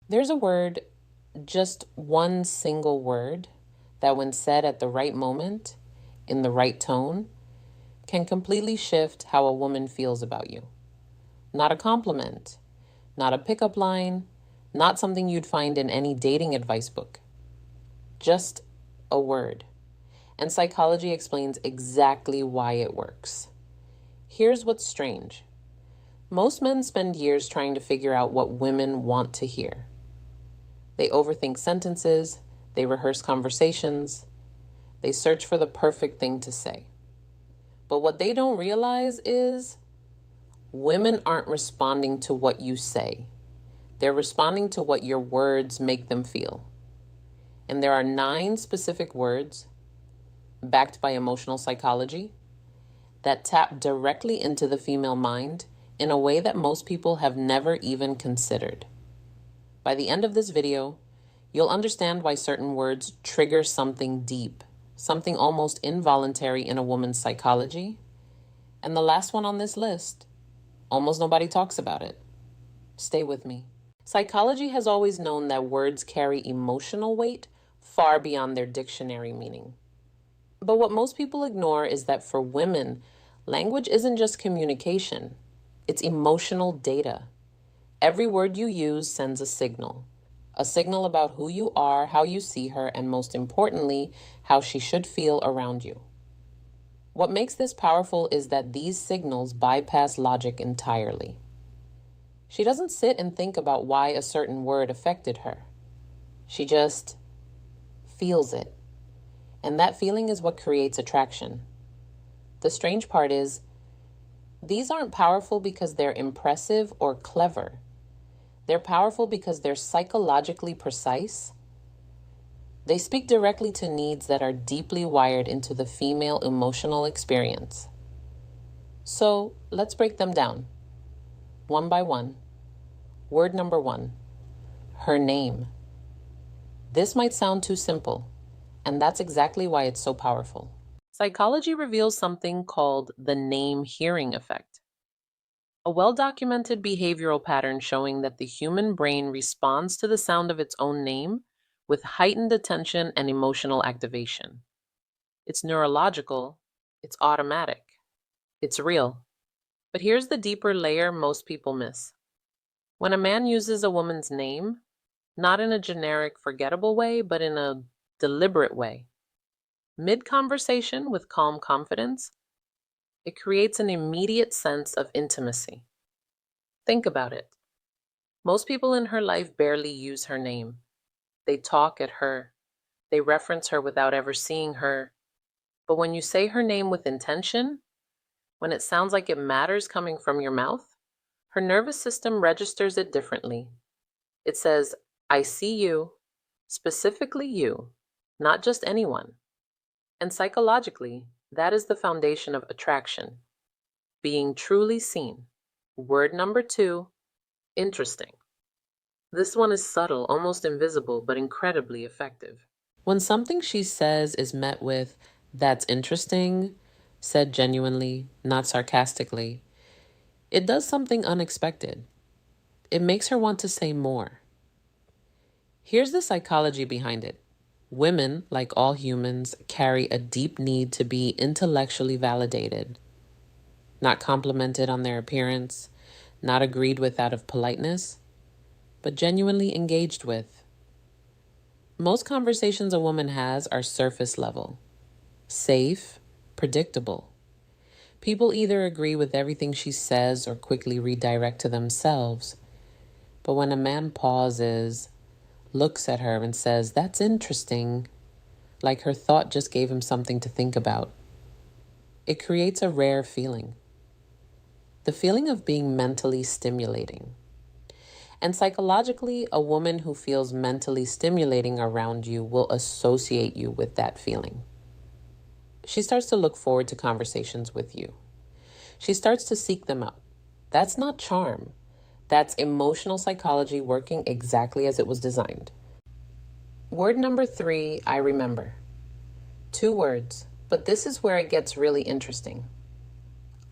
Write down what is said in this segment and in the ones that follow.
There's a word, just one single word, that when said at the right moment, in the right tone, can completely shift how a woman feels about you. Not a compliment, not a pickup line, not something you'd find in any dating advice book. Just a word. And psychology explains exactly why it works. Here's what's strange. Most men spend years trying to figure out what women want to hear. They overthink sentences, they rehearse conversations, they search for the perfect thing to say. But what they don't realize is women aren't responding to what you say. They're responding to what your words make them feel. And there are 9 specific words, backed by emotional psychology, that tap directly into the female mind in a way that most people have never even considered. By the end of this video, you'll understand why certain words trigger something deep, something almost involuntary in a woman's psychology. And the last one on this list, almost nobody talks about it. Stay with me. Psychology has always known that words carry emotional weight far beyond their dictionary meaning. But what most people ignore is that for women, language isn't just communication, it's emotional data. Every word you use sends a signal about who you are, how you see her, and most importantly, how she should feel around you. What makes this powerful is that these signals bypass logic entirely. She doesn't sit and think about why a certain word affected her. She just feels it. And that feeling is what creates attraction. The strange part is, these aren't powerful because they're impressive or clever. They're powerful because they're psychologically precise. They speak directly to needs that are deeply wired into the female emotional experience. So let's break them down, one by one. Word number 1, her name. This might sound too simple, and that's exactly why it's so powerful. Psychology reveals something called the name-hearing effect, a well-documented behavioral pattern showing that the human brain responds to the sound of its own name with heightened attention and emotional activation. It's neurological, it's automatic, it's real. But here's the deeper layer most people miss. When a man uses a woman's name, not in a generic, forgettable way, but in a deliberate way, mid-conversation with calm confidence, it creates an immediate sense of intimacy. Think about it. Most people in her life barely use her name. They talk at her. They reference her without ever seeing her. But when you say her name with intention, when it sounds like it matters coming from your mouth, her nervous system registers it differently. It says, I see you, specifically you, not just anyone. And psychologically, that is the foundation of attraction, being truly seen. Word number 2, interesting. This one is subtle, almost invisible, but incredibly effective. When something she says is met with, that's interesting, said genuinely, not sarcastically, it does something unexpected. It makes her want to say more. Here's the psychology behind it. Women, like all humans, carry a deep need to be intellectually validated, not complimented on their appearance, not agreed with out of politeness, but genuinely engaged with. Most conversations a woman has are surface level, safe, predictable. People either agree with everything she says or quickly redirect to themselves. But when a man pauses, looks at her and says, that's interesting, like her thought just gave him something to think about, it creates a rare feeling. The feeling of being mentally stimulating. And psychologically, a woman who feels mentally stimulating around you will associate you with that feeling. She starts to look forward to conversations with you. She starts to seek them out. That's not charm. That's emotional psychology working exactly as it was designed. Word number 3, I remember. 2 words, but this is where it gets really interesting.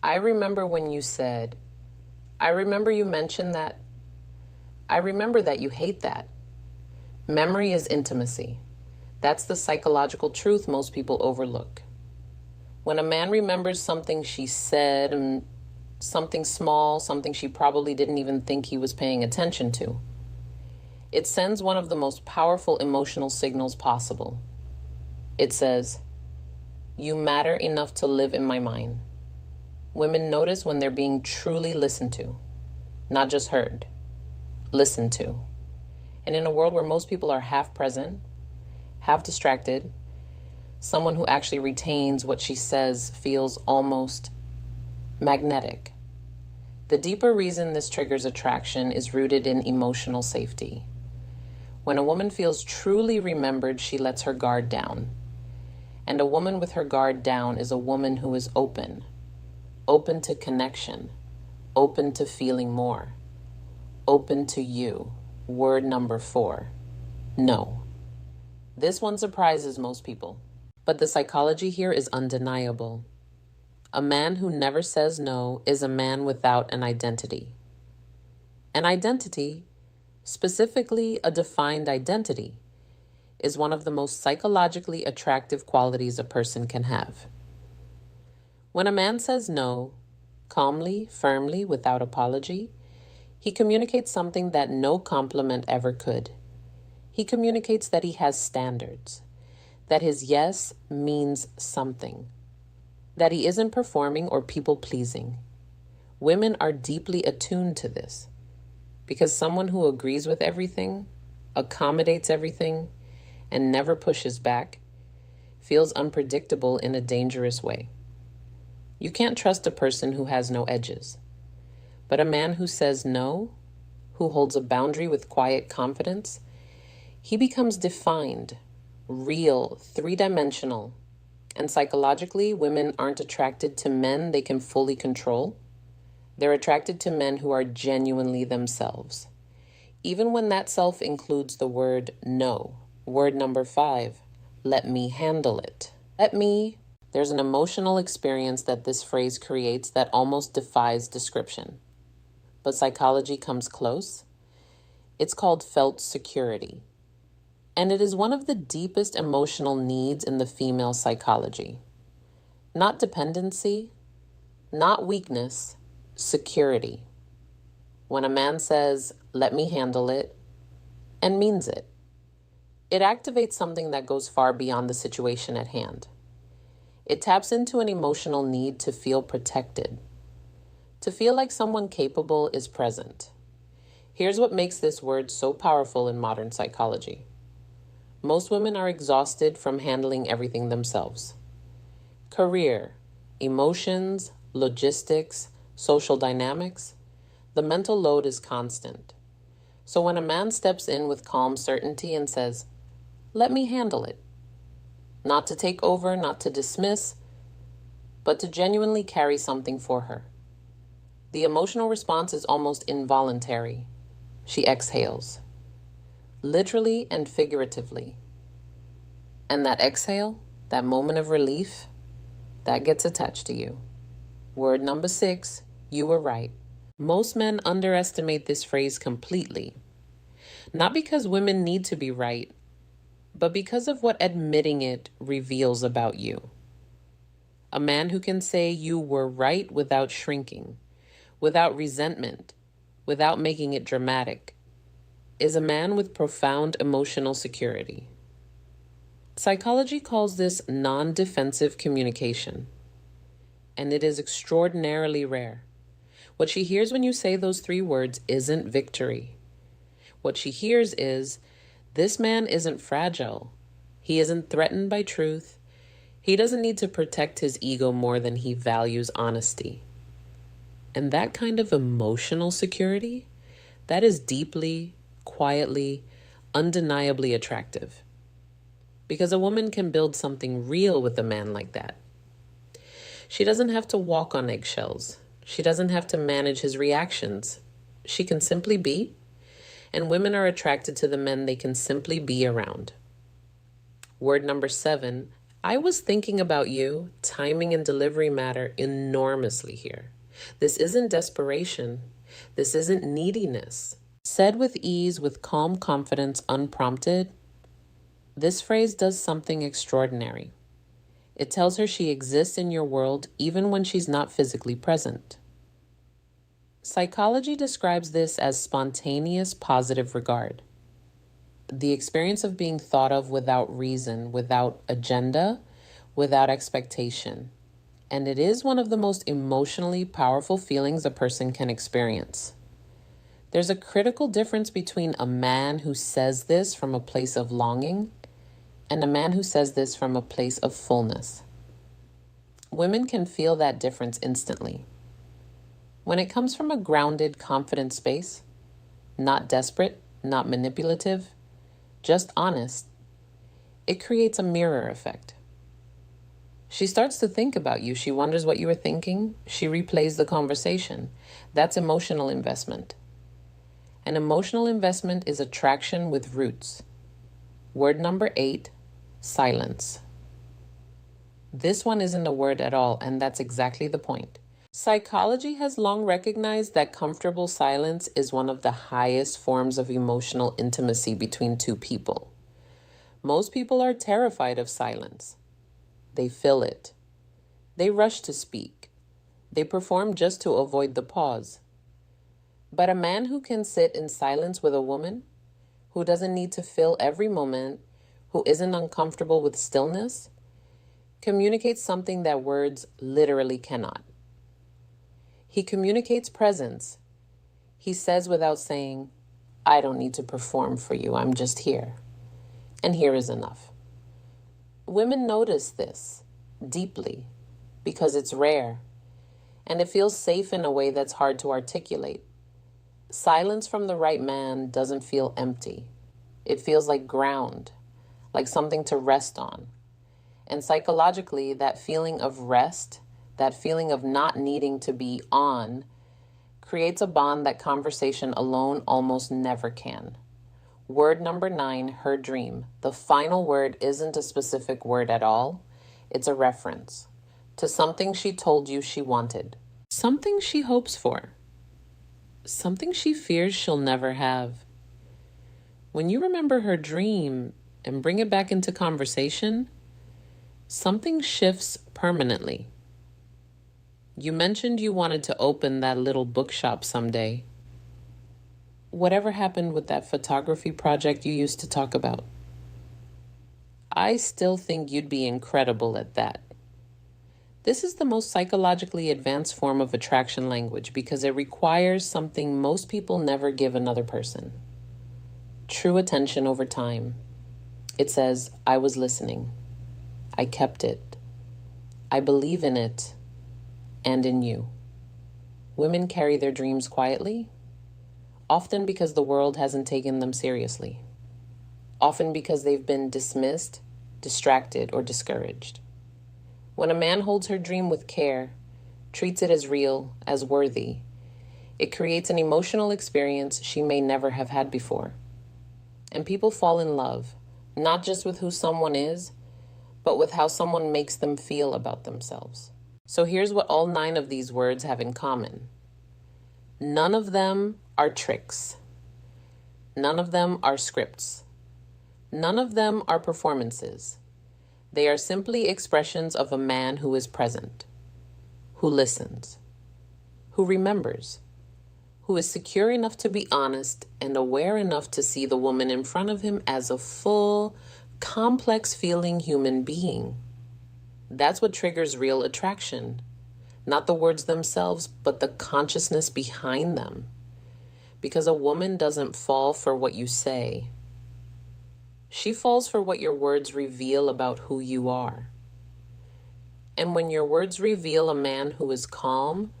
I remember when you said, I remember you mentioned that. I remember that you hate that. Memory is intimacy. That's the psychological truth most people overlook. When a man remembers something she said, and something small, something she probably didn't even think he was paying attention to, it sends one of the most powerful emotional signals possible. It says, "You matter enough to live in my mind." Women notice when they're being truly listened to, not just heard, listened to. And in a world where most people are half present, half distracted, someone who actually retains what she says feels almost magnetic. The deeper reason this triggers attraction is rooted in emotional safety. When a woman feels truly remembered, she lets her guard down. And a woman with her guard down is a woman who is open to connection, open to feeling more, open to you. Word number 4, no. This one surprises most people, but the psychology here is undeniable. A man who never says no is a man without an identity. An identity, specifically a defined identity, is one of the most psychologically attractive qualities a person can have. When a man says no, calmly, firmly, without apology, he communicates something that no compliment ever could. He communicates that he has standards, that his yes means something, that he isn't performing or people-pleasing. Women are deeply attuned to this because someone who agrees with everything, accommodates everything, and never pushes back feels unpredictable in a dangerous way. You can't trust a person who has no edges. But a man who says no, who holds a boundary with quiet confidence, he becomes defined, real, three-dimensional. And psychologically, women aren't attracted to men they can fully control. They're attracted to men who are genuinely themselves, even when that self includes the word no. Word number 5, let me handle it. Let me. There's an emotional experience that this phrase creates that almost defies description. But psychology comes close. It's called felt security. And it is one of the deepest emotional needs in the female psychology. Not dependency, not weakness, security. When a man says, let me handle it, and means it, it activates something that goes far beyond the situation at hand. It taps into an emotional need to feel protected, to feel like someone capable is present. Here's what makes this word so powerful in modern psychology. Most women are exhausted from handling everything themselves. Career, emotions, logistics, social dynamics, the mental load is constant. So when a man steps in with calm certainty and says, let me handle it, not to take over, not to dismiss, but to genuinely carry something for her, the emotional response is almost involuntary. She exhales, literally and figuratively. And that exhale, that moment of relief, that gets attached to you. Word number 6, you were right. Most men underestimate this phrase completely. Not because women need to be right, but because of what admitting it reveals about you. A man who can say you were right without shrinking, without resentment, without making it dramatic, is a man with profound emotional security. Psychology calls this non-defensive communication, and it is extraordinarily rare. What she hears when you say those 3 words isn't victory. What she hears is, this man isn't fragile. He isn't threatened by truth. He doesn't need to protect his ego more than he values honesty. And that kind of emotional security, that is deeply, quietly, undeniably attractive. Because a woman can build something real with a man like that. She doesn't have to walk on eggshells. She doesn't have to manage his reactions. She can simply be. And women are attracted to the men they can simply be around. Word number 7, I was thinking about you. Timing and delivery matter enormously here. This isn't desperation. This isn't neediness. Said with ease, with calm confidence, unprompted, this phrase does something extraordinary. It tells her she exists in your world even when she's not physically present. Psychology describes this as spontaneous positive regard. The experience of being thought of without reason, without agenda, without expectation. And it is one of the most emotionally powerful feelings a person can experience. There's a critical difference between a man who says this from a place of longing and a man who says this from a place of fullness. Women can feel that difference instantly. When it comes from a grounded, confident space, not desperate, not manipulative, just honest, it creates a mirror effect. She starts to think about you. She wonders what you were thinking. She replays the conversation. That's emotional investment. An emotional investment is attraction with roots. Word number 8, silence. This one isn't a word at all, and that's exactly the point. Psychology has long recognized that comfortable silence is one of the highest forms of emotional intimacy between two people. Most people are terrified of silence. They fill it. They rush to speak. They perform just to avoid the pause. But a man who can sit in silence with a woman, who doesn't need to fill every moment, who isn't uncomfortable with stillness, communicates something that words literally cannot. He communicates presence. He says without saying, I don't need to perform for you, I'm just here. And here is enough. Women notice this deeply because it's rare, and it feels safe in a way that's hard to articulate. Silence from the right man doesn't feel empty. It feels like ground, like something to rest on. And psychologically, that feeling of rest, that feeling of not needing to be on, creates a bond that conversation alone almost never can. Word number 9, her dream. The final word isn't a specific word at all. It's a reference to something she told you she wanted, something she hopes for, something she fears she'll never have. When you remember her dream and bring it back into conversation, something shifts permanently. You mentioned you wanted to open that little bookshop someday. Whatever happened with that photography project you used to talk about? I still think you'd be incredible at that. This is the most psychologically advanced form of attraction language because it requires something most people never give another person. True attention over time. It says, I was listening. I kept it. I believe in it and in you. Women carry their dreams quietly, often because the world hasn't taken them seriously, often because they've been dismissed, distracted, or discouraged. When a man holds her dream with care, treats it as real, as worthy, it creates an emotional experience she may never have had before. And people fall in love, not just with who someone is, but with how someone makes them feel about themselves. So here's what all 9 of these words have in common. None of them are tricks. None of them are scripts. None of them are performances. They are simply expressions of a man who is present, who listens, who remembers, who is secure enough to be honest and aware enough to see the woman in front of him as a full, complex feeling human being. That's what triggers real attraction. Not the words themselves, but the consciousness behind them. Because a woman doesn't fall for what you say. She falls for what your words reveal about who you are. And when your words reveal a man who is calm,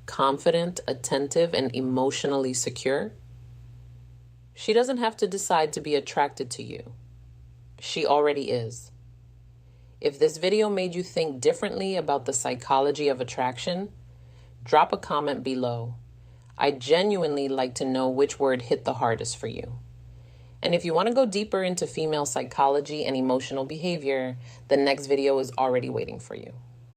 confident, attentive, and emotionally secure, she doesn't have to decide to be attracted to you. She already is. If this video made you think differently about the psychology of attraction, drop a comment below. I genuinely like to know which word hit the hardest for you. And if you want to go deeper into female psychology and emotional behavior, the next video is already waiting for you.